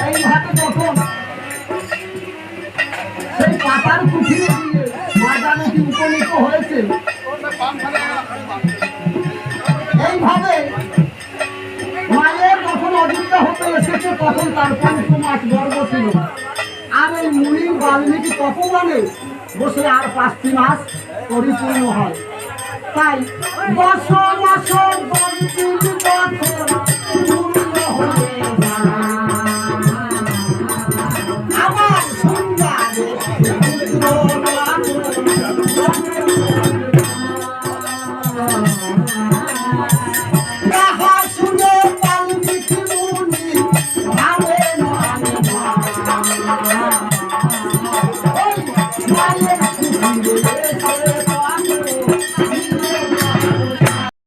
এইভাবে যখন সেই পাতার কুঠিরে দিয়ে মাদানটি উপনীত হয়েছে, এইভাবে মায়ের যখন অযোধ্যা হতে এসেছে তখন তার 5 মাস গর্ভ ছিল। আর এই মুনি বাল্মীকি তপবনে বসে আর 5টি মাস পরিপূর্ণ হয়। তাই 10 মাস